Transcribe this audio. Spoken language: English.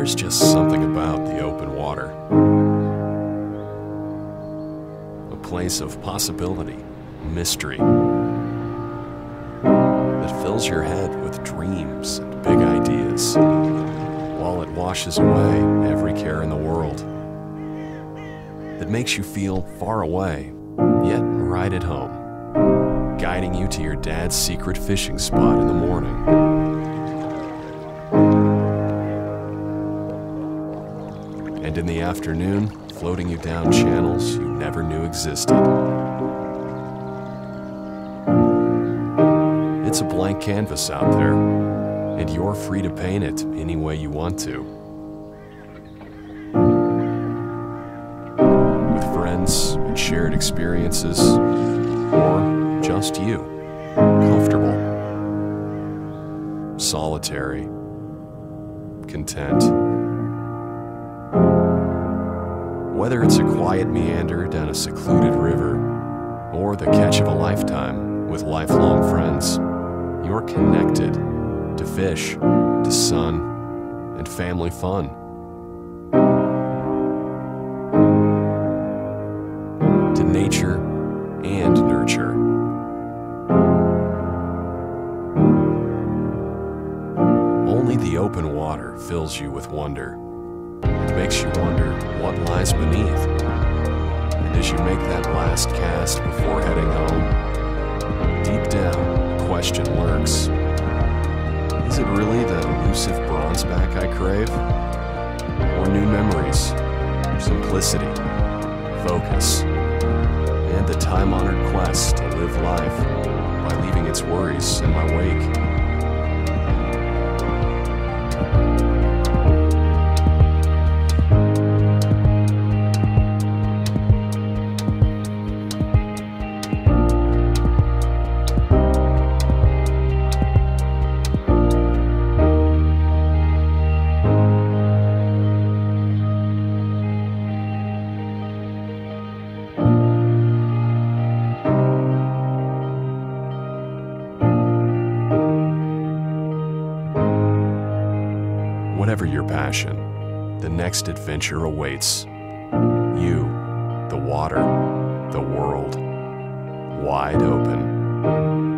There's just something about the open water. A place of possibility, mystery, that fills your head with dreams and big ideas, while it washes away every care in the world. That makes you feel far away, yet right at home, guiding you to your dad's secret fishing spot in the morning. And in the afternoon, floating you down channels you never knew existed. It's a blank canvas out there, and you're free to paint it any way you want to. With friends and shared experiences, or just you, comfortable, solitary, content. Whether it's a quiet meander down a secluded river, or the catch of a lifetime with lifelong friends, you're connected to fish, to sun, and family fun. To nature and nurture. Only the open water fills you with wonder. It makes you wonder what lies beneath. And as you make that last cast before heading home, deep down, a question lurks. Is it really that elusive bronzeback I crave? Or new memories, simplicity, focus, and the time-honored quest to live life by leaving its worries in my wake? Whatever your passion, the next adventure awaits. You, the water, the world, wide open.